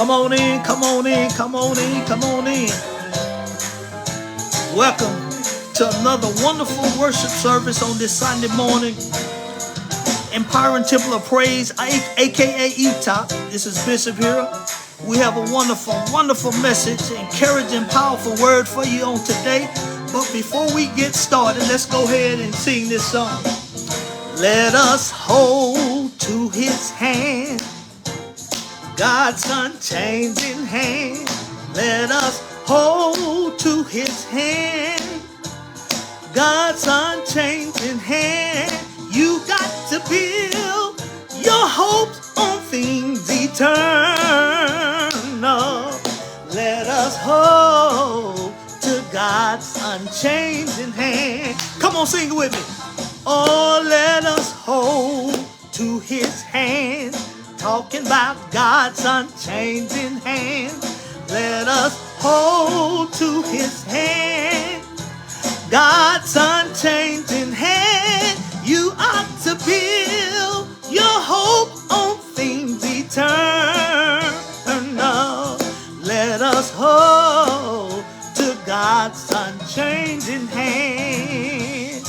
Come on in, come on in, come on in, come on in. Welcome to another wonderful worship service on this Sunday morning. Empowering Temple of Praise, aka ETOP. This is Bishop here. We have a wonderful, wonderful message, encouraging, powerful word for you on today. But before we get started, let's go ahead and sing this song. Let us hold to his hand, God's unchanging hand. Let us hold to his hand, God's unchanging hand. You got to build your hopes on things eternal. Let us hold to God's unchanging hand. Come on, sing it with me. Oh, let us hold to his hand. Talking about God's unchanging hand. Let us hold to his hand, God's unchanging hand. You ought to build your hope on things eternal. Let us hold to God's unchanging hand.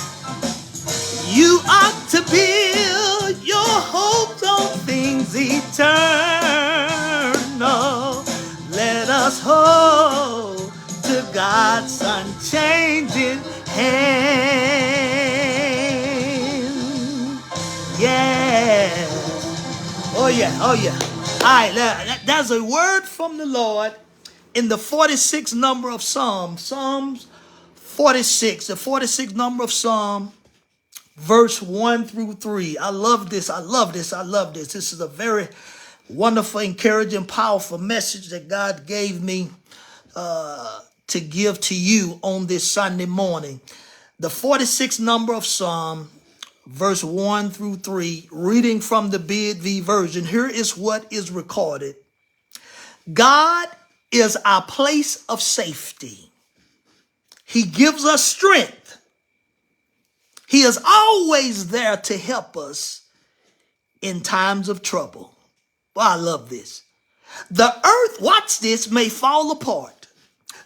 You ought to build your hopes on things eternal. Let us hold to God's unchanging hand. Yeah. Oh yeah, oh yeah. All right, that's a word from the Lord in the 46th number of Psalms. Psalms 46, the 46th number of Psalm, verse 1 through 3. I love this, I love this, I love this. This is a very wonderful, encouraging, powerful message that God gave me to give to you on this Sunday morning. The 46th number of Psalm, verse 1 through 3, reading from the BV version. Here is what is recorded. God is our place of safety. He gives us strength. He is always there to help us in times of trouble. Well, I love this. The earth, watch this, may fall apart.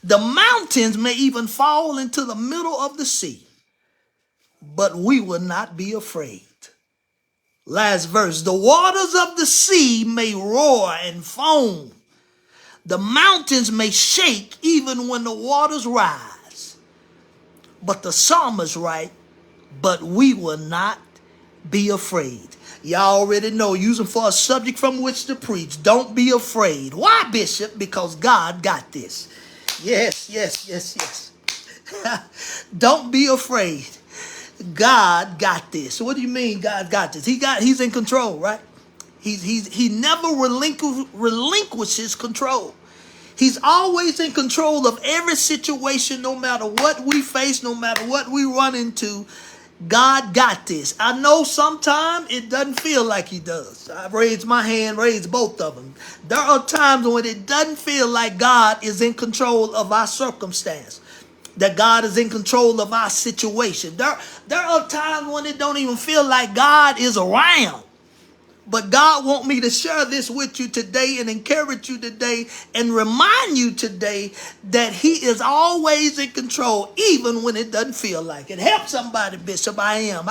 The mountains may even fall into the middle of the sea. But we will not be afraid. Last verse. The waters of the sea may roar and foam. The mountains may shake even when the waters rise. But the psalmist writes, but we will not be afraid. Y'all already know, using for a subject from which to preach. Don't be afraid. Why, Bishop? Because God got this. Yes, yes, yes, yes. Don't be afraid. God got this. So what do you mean God got this? He's in control, right? He never relinquishes control. He's always in control of every situation, no matter what we face, no matter what we run into. God got this. I know sometimes it doesn't feel like he does. I raised my hand, raised both of them. There are times when it doesn't feel like God is in control of our circumstance, that God is in control of our situation. There are times when it don't even feel like God is around. But God wants me to share this with you today and encourage you today and remind you today that he is always in control, even when it doesn't feel like it. Help somebody, Bishop. I am.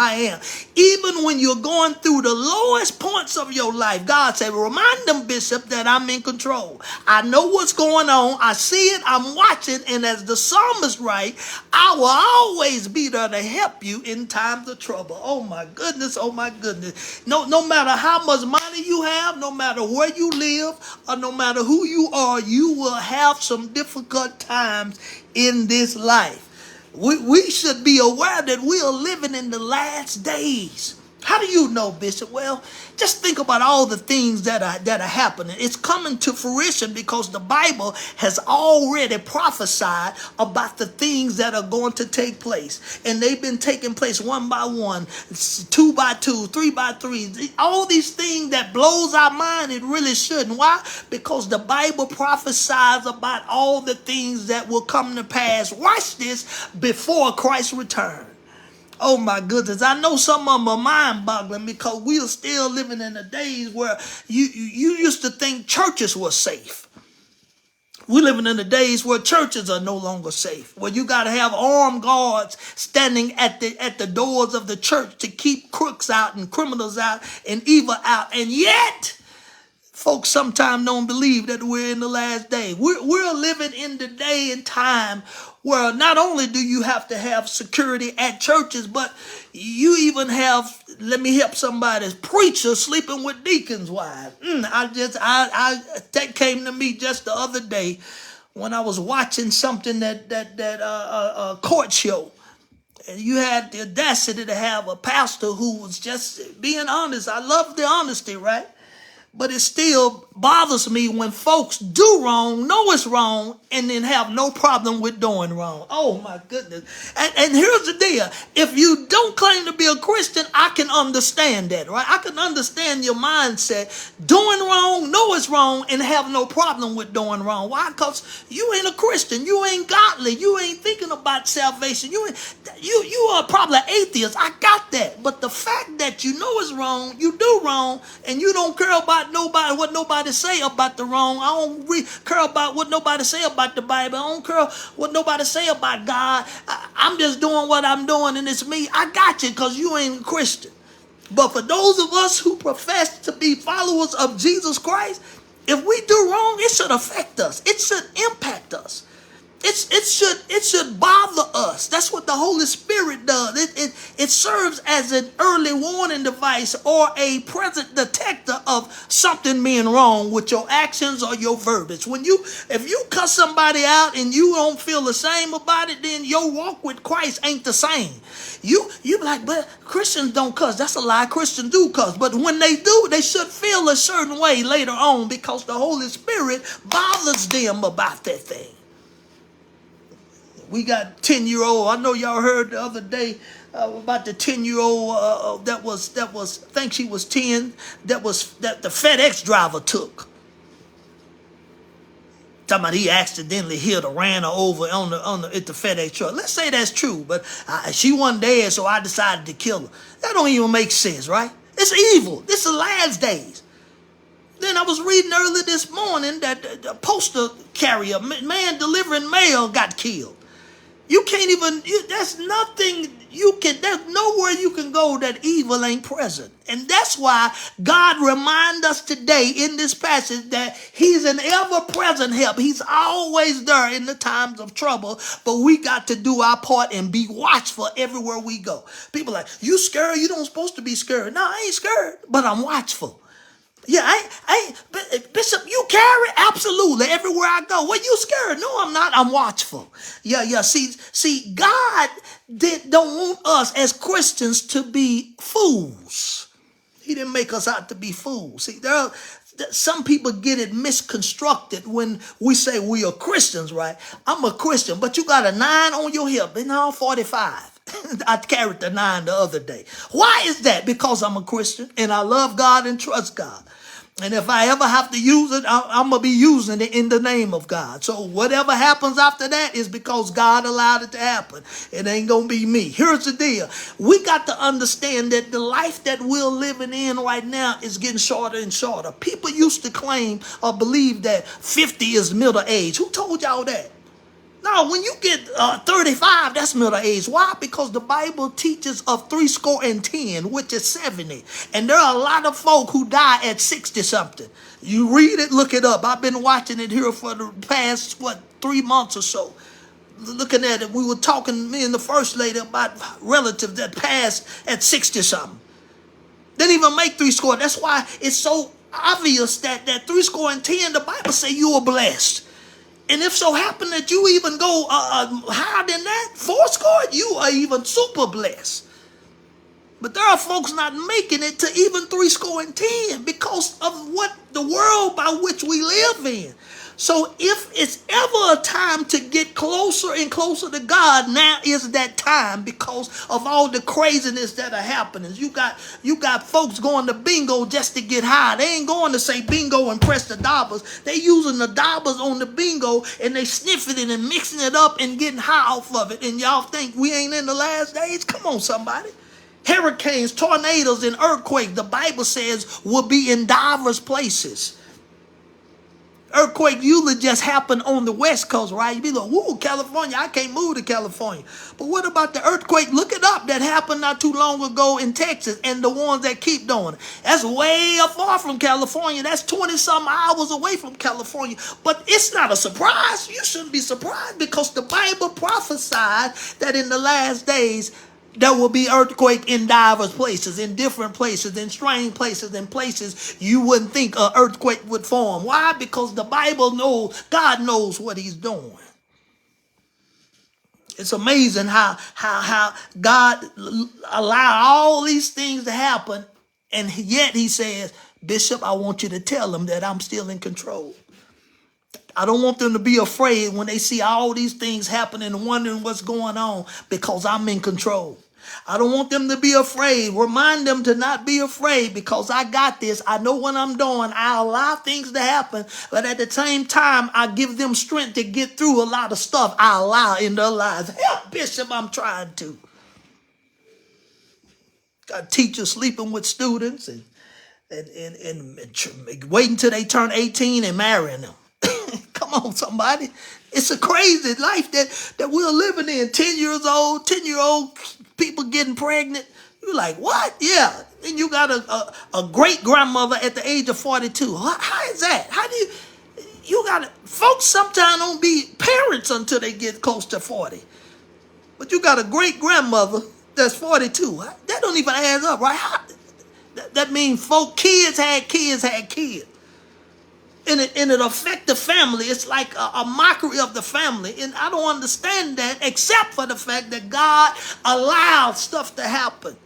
Even when you're going through the lowest points of your life, God said, remind them, Bishop, that I'm in control. I know what's going on. I see it. I'm watching. And as the psalmist writes, I will always be there to help you in times of trouble. Oh my goodness. Oh my goodness. No matter how much money you have, no matter where you live, or no matter who you are, you will have some difficult times in this life. We should be aware that we are living in the last days. How do you know, Bishop? Well, just think about all the things that are happening. It's coming to fruition because the Bible has already prophesied about the things that are going to take place. And they've been taking place one by one, 2 by 2, 3 by 3. All these things that blows our mind, it really shouldn't. Why? Because the Bible prophesies about all the things that will come to pass. Watch this, before Christ's return. Oh my goodness. I know some of them are mind-boggling because we are still living in the days where you used to think churches were safe. We're living in the days where churches are no longer safe, where you got to have armed guards standing at the doors of the church to keep crooks out and criminals out and evil out. And yet, folks sometimes don't believe that we're in the last day. We're living in the day and time where not only do you have to have security at churches, but you even have, let me help somebody, preachers sleeping with deacons' wives. That came to me just the other day when I was watching something that court show. And you had the audacity to have a pastor who was just being honest. I love the honesty, right? But it still bothers me when folks do wrong, know it's wrong, and then have no problem with doing wrong. Oh, my goodness. And here's the deal. If you don't claim to be a Christian, I can understand that, right? I can understand your mindset. Doing wrong, know it's wrong, and have no problem with doing wrong. Why? Because you ain't a Christian. You ain't godly. You ain't thinking about salvation. You are probably atheist. I got that. But the fact that you know it's wrong, you do wrong, and you don't care about what nobody say about the wrong. I don't care about what nobody say about the Bible. I don't care what nobody say about God. I'm just doing what I'm doing, and it's me. I got you because you ain't a Christian. But for those of us who profess to be followers of Jesus Christ, if we do wrong, it should affect us. It should impact us. It should bother us. That's what the Holy Spirit does. It serves as an early warning device or a present detector of something being wrong with your actions or your verbiage. If you cuss somebody out and you don't feel the same about it, then your walk with Christ ain't the same. You be like, but Christians don't cuss. That's a lie. Christians do cuss. But when they do, they should feel a certain way later on because the Holy Spirit bothers them about that thing. We got 10-year-old. I know y'all heard the other day about the 10-year-old that was I think she was 10. That the FedEx driver took. Talking about he accidentally hit or ran her over at the FedEx truck. Let's say that's true, but she wasn't dead, so I decided to kill her. That don't even make sense, right? It's evil. This is the last days. Then I was reading earlier this morning that the postal carrier, man delivering mail, got killed. You can't even, there's nowhere you can go that evil ain't present. And that's why God reminds us today in this passage that he's an ever-present help. He's always there in the times of trouble, but we got to do our part and be watchful everywhere we go. People are like, you scared? You don't supposed to be scared. No, I ain't scared, but I'm watchful. Yeah, Bishop, you carry? Absolutely. Everywhere I go. Well, you scared? No, I'm not. I'm watchful. Yeah. See, God don't want us as Christians to be fools. He didn't make us out to be fools. See, some people get it misconstructed when we say we are Christians, right? I'm a Christian, but you got a 9 on your hip. And now 45. I carried the 9 the other day. Why is that? Because I'm a Christian and I love God and trust God. And if I ever have to use it, I'm going to be using it in the name of God. So whatever happens after that is because God allowed it to happen. It ain't going to be me. Here's the deal. We got to understand that the life that we're living in right now is getting shorter and shorter. People used to claim or believe that 50 is middle age. Who told y'all that? No, when you get 35, that's middle age. Why? Because the Bible teaches of 70, which is 70. And there are a lot of folk who die at 60-something. You read it, look it up. I've been watching it here for the past, 3 months or so. Looking at it, we were talking, me and the first lady, about relatives that passed at 60-something. Didn't even make 70. That's why it's so obvious that 70, the Bible say you are blessed. And if so happen that you even go higher than that, 70, you are even super blessed. But there are folks not making it to even 70 because of what the world by which we live in. So if it's ever a time to get closer and closer to God, now is that time because of all the craziness that are happening. You got folks going to bingo just to get high. They ain't going to say bingo and press the dabbers. They using the dabbers on the bingo and they sniffing it and mixing it up and getting high off of it. And y'all think we ain't in the last days? Come on, somebody. Hurricanes, tornadoes, and earthquakes, the Bible says, will be in diverse places. earthquake usually just happen on the West Coast, right? You be like, whoa, California, I can't move to California. But what about the earthquake? Look it up that happened not too long ago in Texas and the ones that keep doing it. That's way far from California. That's 20-some hours away from California. But it's not a surprise. You shouldn't be surprised because the Bible prophesied that in the last days, there will be earthquake in diverse places, in different places, in strange places, in places you wouldn't think an earthquake would form. Why? Because the Bible knows, God knows what he's doing. It's amazing how God allowed all these things to happen, and yet he says, Bishop, I want you to tell them that I'm still in control. I don't want them to be afraid when they see all these things happening and wondering what's going on because I'm in control. I don't want them to be afraid. Remind them to not be afraid because I got this. I know what I'm doing. I allow things to happen, but at the same time, I give them strength to get through a lot of stuff I allow in their lives. Help, Bishop, I'm trying to. Got teachers sleeping with students and waiting till they turn 18 and marrying them. Come on, somebody. It's a crazy life that we're living in. 10-year-old people getting pregnant. You're like, what? Yeah. And you got a great-grandmother at the age of 42. How is that? How do you got to, folks sometimes don't be parents until they get close to 40. But you got a great-grandmother that's 42. That don't even add up, right? That means kids had kids. And it affect the family. It's like a mockery of the family. And I don't understand that except for the fact that God allowed stuff to happen.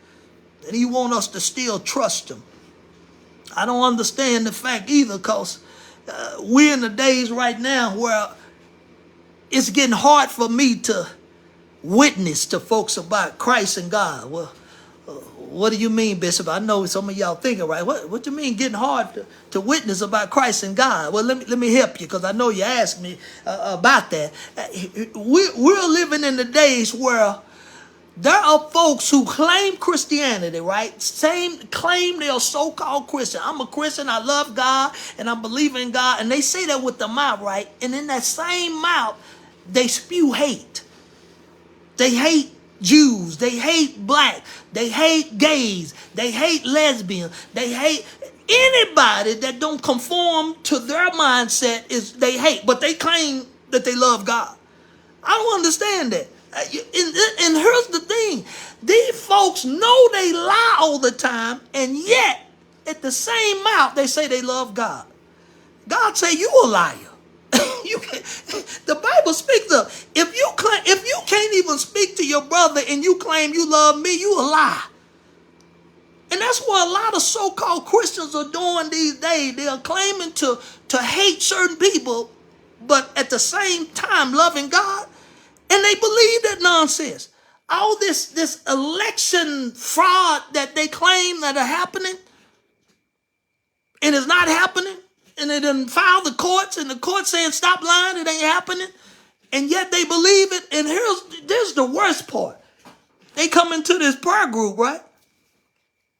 And he wants us to still trust him. I don't understand the fact either because we're in the days right now where it's getting hard for me to witness to folks about Christ and God. Well, what do you mean, Bishop? I know some of y'all thinking, right? What do you mean getting hard to witness about Christ and God? Well, let me help you because I know you asked me about that. We're living in the days where there are folks who claim Christianity, right? Claim they're so-called Christian. I'm a Christian, I love God, and I believe in God. And they say that with the mouth, right? And in that same mouth, they spew hate. They hate Jews, they hate black, they hate gays, they hate lesbians, they hate anybody that don't conform to their mindset they hate, but they claim that they love God. I don't understand that. And here's the thing. These folks know they lie all the time, and yet at the same mouth they say they love God. God say you a liar. The Bible speaks of if you can't even speak to your brother and you claim you love me, you a lie. And that's what a lot of so-called Christians are doing these days. They are claiming to hate certain people, but at the same time loving God, and they believe that nonsense. All this election fraud that they claim that are happening, and it's not happening. And they done filed the courts, and the courts saying, stop lying, it ain't happening. And yet they believe it. And here's the worst part. They come into this prayer group, right?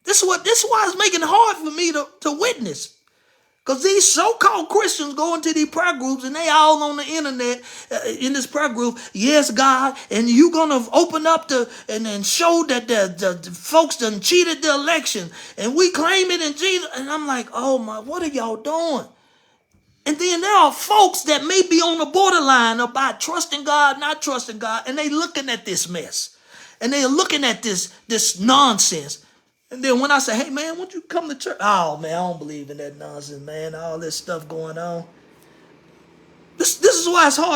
This is why it's making it hard for me to witness. Because these so-called Christians go into these prayer groups, and they all on the internet in this prayer group, yes, God, and you going to open up and show that the folks done cheated the election, and we claim it in Jesus. And I'm like, oh my, what are y'all doing? And then there are folks that may be on the borderline about trusting God, not trusting God, and they looking at this mess. And they're looking at this nonsense. And then when I say, hey, man, won't you come to church? Oh, man, I don't believe in that nonsense, man. All this stuff going on. This is why it's getting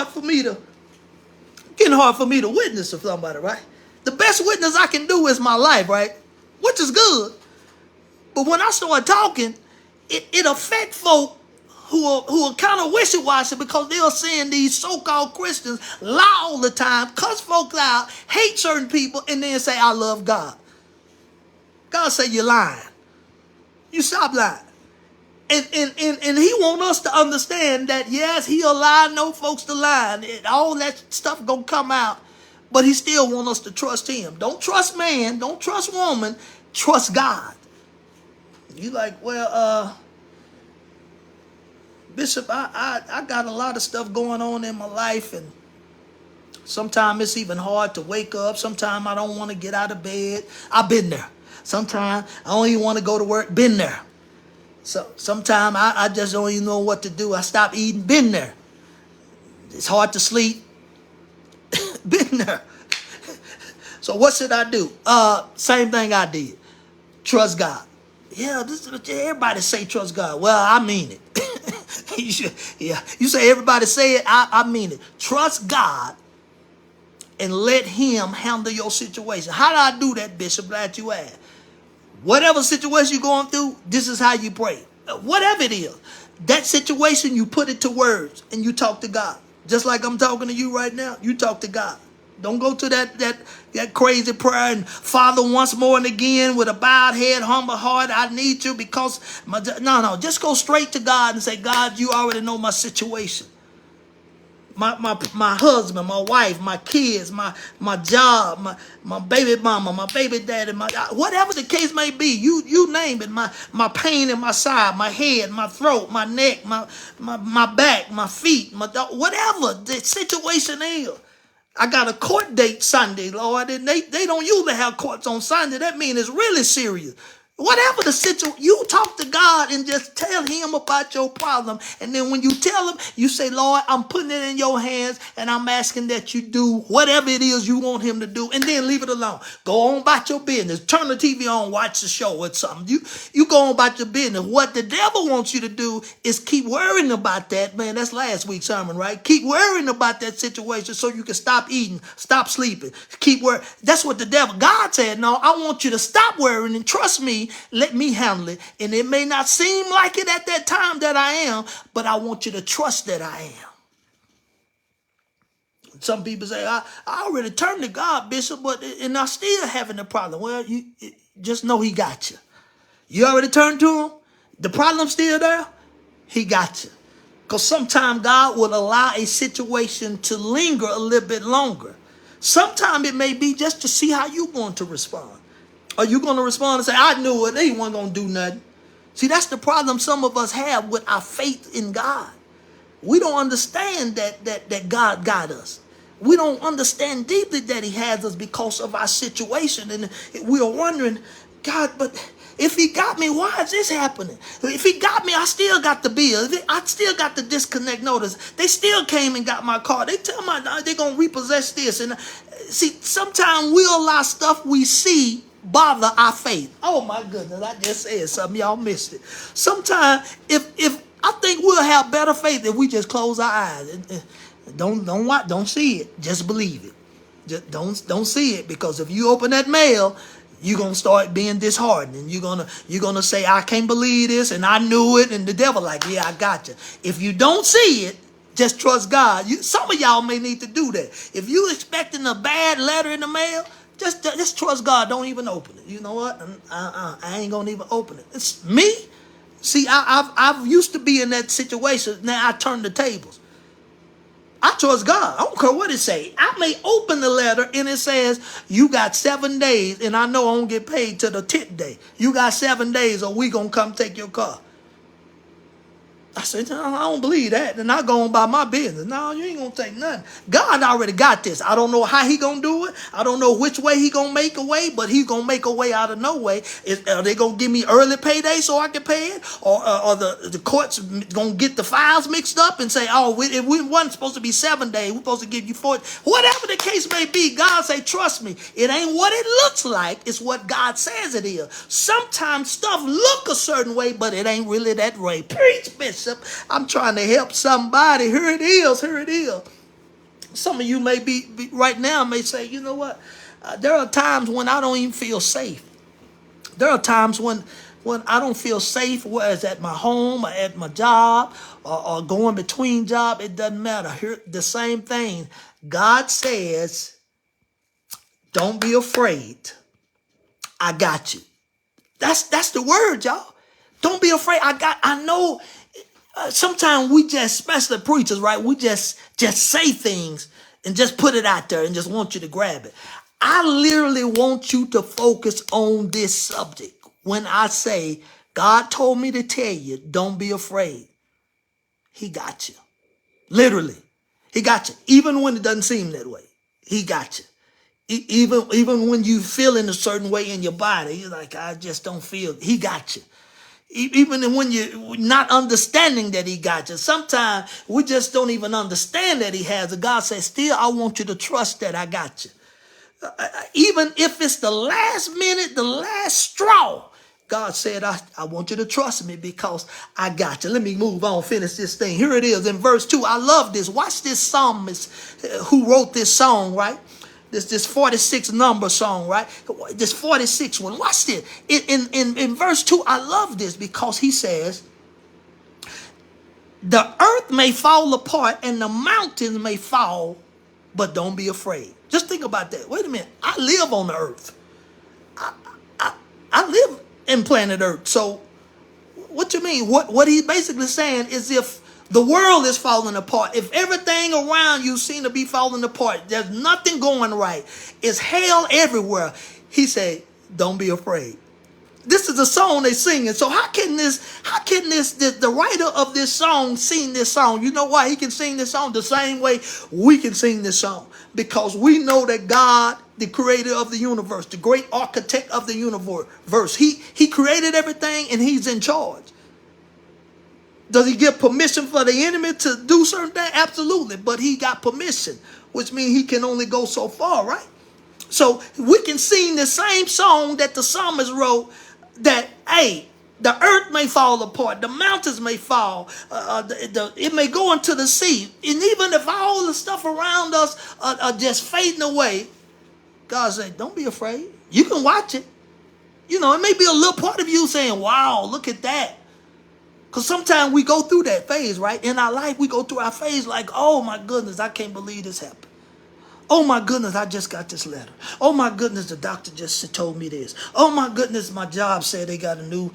hard for me to witness to somebody, right? The best witness I can do is my life, right? Which is good. But when I start talking, it affects folk who are kind of wishy-washy because they are seeing these so-called Christians lie all the time, cuss folks out, hate certain people, and then say, I love God. God say you're lying. You stop lying. And he want us to understand that, yes, he'll allow no folks to lie. And all that stuff gonna come out. But he still want us to trust him. Don't trust man. Don't trust woman. Trust God. You like, well, Bishop, I got a lot of stuff going on in my life, and sometimes it's even hard to wake up. Sometimes I don't want to get out of bed. I've been there. Sometimes I don't even want to go to work. Been there. So sometimes I just don't even know what to do. I stop eating. Been there. It's hard to sleep. Been there. So what should I do? Same thing I did. Trust God. Yeah, everybody say trust God. Well, I mean it. You say everybody say it. I mean it. Trust God and let him handle your situation. How do I do that, Bishop? Glad you asked. Whatever situation you're going through, this is how you pray. Whatever it is, that situation, you put it to words and you talk to God. Just like I'm talking to you right now, you talk to God. Don't go to that crazy prayer and Father once more and again with a bowed head, humble heart. I need you because no. Just go straight to God and say, God, you already know my situation. My husband, my wife, my kids, my job, my baby mama, my baby daddy, whatever the case may be, you name it. My pain in my side, my head, my throat, my neck, my back, my feet, whatever the situation is. I got a court date Sunday, Lord, and they don't usually have courts on Sunday. That means it's really serious. Whatever the situation, you talk to God and just tell him about your problem. And then when you tell him, you say, Lord, I'm putting it in your hands and I'm asking that you do whatever it is you want him to do, and then leave it alone. Go on about your business. Turn the TV on, watch the show or something. You go on about your business. What the devil wants you to do is keep worrying about that. Man, that's last week's sermon, right? Keep worrying about that situation so you can stop eating, stop sleeping, keep worrying. That's what the devil, God said, no, I want you to stop worrying and trust me. Let me handle it. And it may not seem like it at that time that I am, but I want you to trust that I am. Some people say, I already turned to God, Bishop, and I'm still having a problem. Well, you just know he got you. You already turned to him? The problem's still there? He got you. Because sometimes God will allow a situation to linger a little bit longer. Sometimes it may be just to see how you're going to respond. Are you going to respond and say, I knew it, they weren't going to do nothing? See, that's the problem some of us have with our faith in God. We don't understand that God got us. We don't understand deeply that he has us because of our situation. And we are wondering, God, but if he got me, why is this happening? If he got me, I still got the bill. I still got the disconnect notice. They still came and got my car. They tell me they're going to repossess this. And see, sometimes we allow stuff we see bother our faith. Oh my goodness, I just said something, y'all missed it. Sometimes if I think we'll have better faith if we just close our eyes and don't see it, just believe it. Just don't see it, because if you open that mail, you're gonna start being disheartened and you're gonna say, I can't believe this and I knew it, and the devil like, yeah, I got you. If you don't see it, just trust God. Some of y'all may need to do that. If you expecting a bad letter in the mail, just trust God. Don't even open it. You know what? I ain't gonna even open it. It's me. See, I've used to be in that situation. Now I turn the tables. I trust God. I don't care what it say. I may open the letter and it says, you got 7 days, and I know I don't get paid till the 10th day. You got 7 days or we gonna come take your car. I said, no, I don't believe that. And I go on by my business. No, you ain't going to take nothing. God already got this. I don't know how he going to do it. I don't know which way he going to make a way, but he going to make a way out of no way. Are they going to give me early payday so I can pay it? Or the courts going to get the files mixed up and say, oh, we wasn't supposed to be 7 days. We're supposed to give you 4. Whatever the case may be, God say, trust me. It ain't what it looks like. It's what God says it is. Sometimes stuff look a certain way, but it ain't really that way. Preach, Bishop. I'm trying to help somebody. Here it is. Here it is. Some of you may be right now may say, you know what? There are times when I don't even feel safe. There are times when I don't feel safe, whether it's at my home or at my job or going between jobs. It doesn't matter. Here, the same thing. God says, don't be afraid. I got you. That's the word, y'all. Don't be afraid. I know. Sometimes we just, especially preachers, right? We just say things and just put it out there and just want you to grab it. I literally want you to focus on this subject. When I say, God told me to tell you, don't be afraid. He got you. Literally. He got you. Even when it doesn't seem that way. He got you. Even when you feel in a certain way in your body, you're like, I just don't feel. He got you. Even when you're not understanding that he got you. Sometimes we just don't even understand that he has it. God says, still, I want you to trust that I got you. Even if it's the last minute, the last straw, God said, I want you to trust me because I got you. Let me move on, finish this thing. Here it is in verse 2. I love this. Watch this psalmist who wrote this song, right? This 46 number song, right? This 46 one. Watch this. In verse 2, I love this because he says, the earth may fall apart and the mountains may fall, but don't be afraid. Just think about that. Wait a minute. I live on the earth. I live in planet Earth. So what you mean? What he's basically saying is if the world is falling apart, if everything around you seems to be falling apart, there's nothing going right, it's hell everywhere, he said, don't be afraid. This is a song they singing. So how can the writer of this song sing this song? You know why he can sing this song the same way we can sing this song? Because we know that God, the creator of the universe, the great architect of the universe, he created everything and he's in charge. Does he give permission for the enemy to do certain things? Absolutely. But he got permission, which means he can only go so far, right? So we can sing the same song that the psalmist wrote, that, hey, the earth may fall apart, the mountains may fall, it may go into the sea. And even if all the stuff around us are just fading away, God said, don't be afraid. You can watch it. You know, it may be a little part of you saying, wow, look at that. Because sometimes we go through that phase, right? In our life, we go through our phase like, oh, my goodness, I can't believe this happened. Oh, my goodness, I just got this letter. Oh, my goodness, the doctor just told me this. Oh, my goodness, my job said they got a new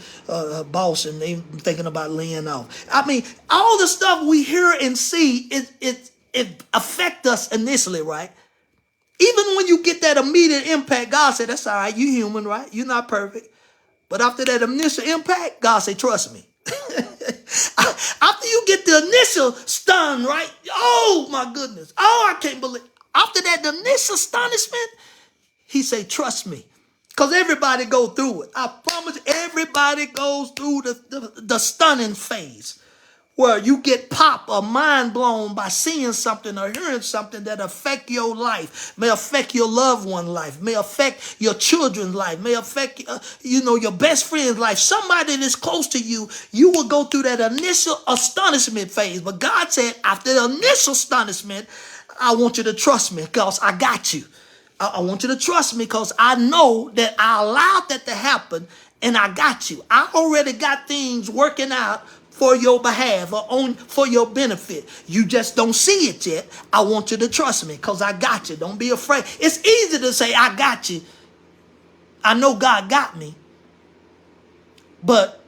boss and they thinking about laying off. I mean, all the stuff we hear and see, it affects us initially, right? Even when you get that immediate impact, God said, that's all right, you're human, right? You're not perfect. But after that initial impact, God said, trust me. After you get the initial stun, right? Oh, my goodness. Oh, I can't believe. After that initial astonishment, he said, trust me. Because everybody go through it. I promise everybody goes through the stunning phase where you get popped or mind blown by seeing something or hearing something that affect your life, may affect your loved one's life, may affect your children's life, may affect your best friend's life. Somebody that's close to you, you will go through that initial astonishment phase. But God said, after the initial astonishment, I want you to trust me because I got you. I want you to trust me because I know that I allowed that to happen and I got you. I already got things working out for your behalf or for your benefit. You just don't see it yet. I want you to trust me because I got you. Don't be afraid. It's easy to say, I got you. I know God got me. But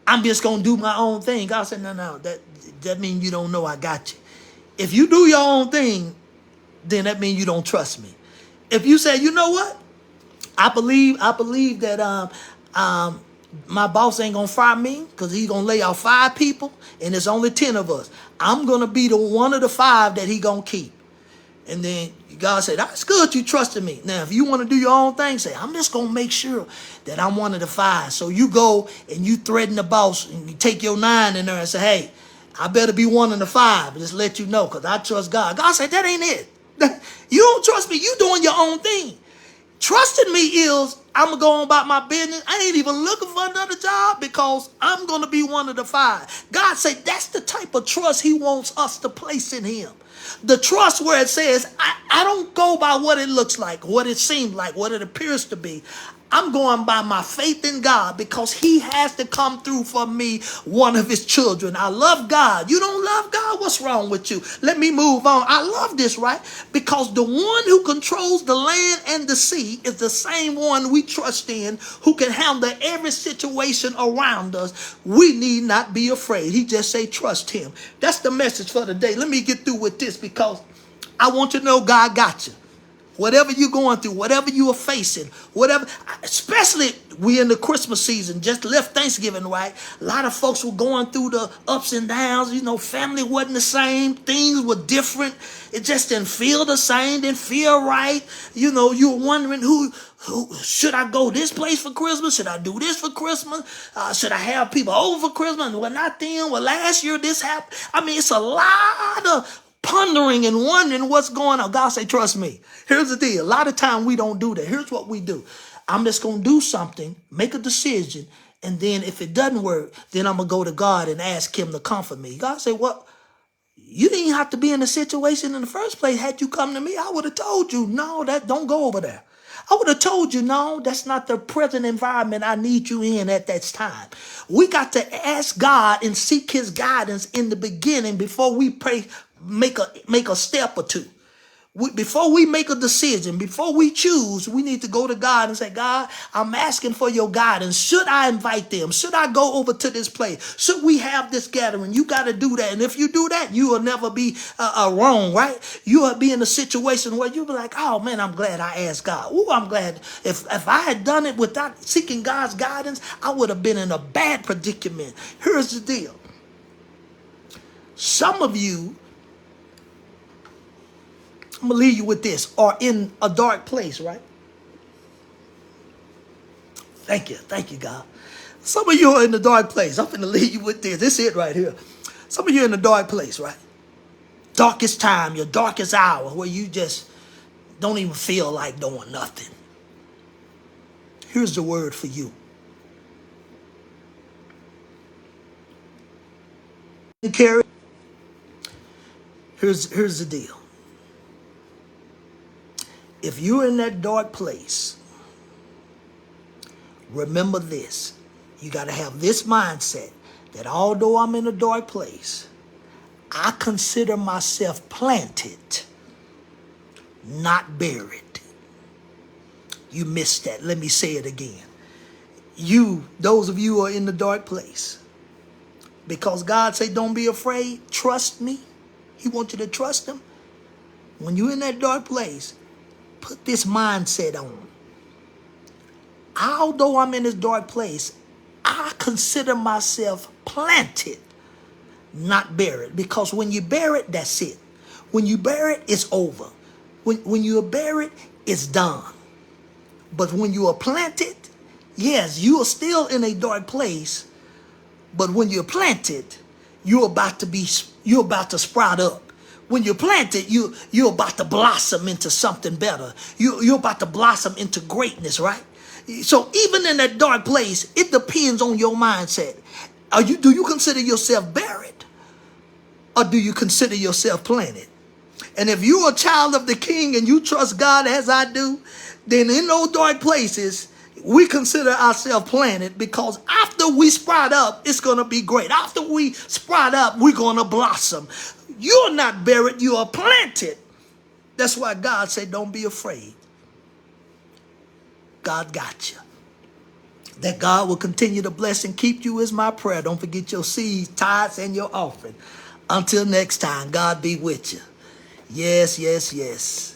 I'm just going to do my own thing. God said, no, that means you don't know I got you. If you do your own thing, then that means you don't trust me. If you say, you know what? I believe that my boss ain't going to fire me because he's going to lay off 5 people and it's only 10 of us. I'm going to be the one of the 5 that he going to keep. And then God said, that's good, you trusted me. Now, if you want to do your own thing, say, I'm just going to make sure that I'm one of the 5. So you go and you threaten the boss and you take your 9 in there and say, hey, I better be one of the 5. Just let you know because I trust God. God said, that ain't it. You don't trust me. You doing your own thing. Trusting me is I'm going to go on about my business. I ain't even looking for another job because I'm going to be one of the 5. God said that's the type of trust he wants us to place in him. The trust where it says, I don't go by what it looks like, what it seems like, what it appears to be. I'm going by my faith in God because he has to come through for me, one of his children. I love God. You don't love God? What's wrong with you? Let me move on. I love this, right? Because the one who controls the land and the sea is the same one we trust in, who can handle every situation around us. We need not be afraid. He just say, trust him. That's the message for today. Let me get through with this because I want you to know God got you. Whatever you're going through, whatever you are facing, whatever, especially we in the Christmas season, just left Thanksgiving, right? A lot of folks were going through the ups and downs. You know, family wasn't the same. Things were different. It just didn't feel the same, didn't feel right. You know, you were wondering who should I go this place for Christmas? Should I do this for Christmas? Should I have people over for Christmas? Well, not then. Well, last year this happened. I mean, it's a lot of pondering and wondering what's going on. God say, trust me. Here's the deal. A lot of time we don't do that. Here's what we do. I'm just going to do something, make a decision, and then if it doesn't work, then I'm going to go to God and ask him to comfort me. God say, well, you didn't have to be in the situation in the first place. Had you come to me, I would have told you, no, that don't go over there. I would have told you, no, that's not the present environment I need you in at that time. We got to ask God and seek his guidance in the beginning before we pray, make a step or two. Before we make a decision, before we choose, we need to go to God and say, God, I'm asking for your guidance. Should I invite them? Should I go over to this place? Should we have this gathering? You got to do that. And if you do that, you will never be wrong, right? You will be in a situation where you'll be like, oh, man, I'm glad I asked God. Oh, I'm glad. If I had done it without seeking God's guidance, I would have been in a bad predicament. Here's the deal. Some of you, I'm going to leave you with this, are in a dark place, right? Thank you, God. Some of you are in the dark place. I'm going to leave you with this. This is it right here. Some of you are in the dark place, right? Darkest time, your darkest hour, where you just don't even feel like doing nothing. Here's the word for you. Carrie, here's the deal. If you're in that dark place, remember this. You got to have this mindset that although I'm in a dark place, I consider myself planted, not buried. You missed that. Let me say it again. Those of you who are in the dark place, because God say, don't be afraid, trust me. He wants you to trust him. When you're in that dark place, put this mindset on. Although I'm in this dark place, I consider myself planted, not buried. Because when you bury it, that's it. When you bury it, it's over. When you are buried, it's done. But when you are planted, yes, you are still in a dark place. But when you're planted, you're about to sprout up. When you're planted, you're about to blossom into something better. You're about to blossom into greatness, right? So even in that dark place, it depends on your mindset. Do you consider yourself buried? Or do you consider yourself planted? And if you're a child of the King and you trust God as I do, then in those dark places, we consider ourselves planted, because after we sprout up, it's going to be great. After we sprout up, we're going to blossom. You're not buried, you are planted. That's why God said, don't be afraid. God got you. That God will continue to bless and keep you is my prayer. Don't forget your seeds, tithes, and your offering. Until next time, God be with you. Yes, yes, yes.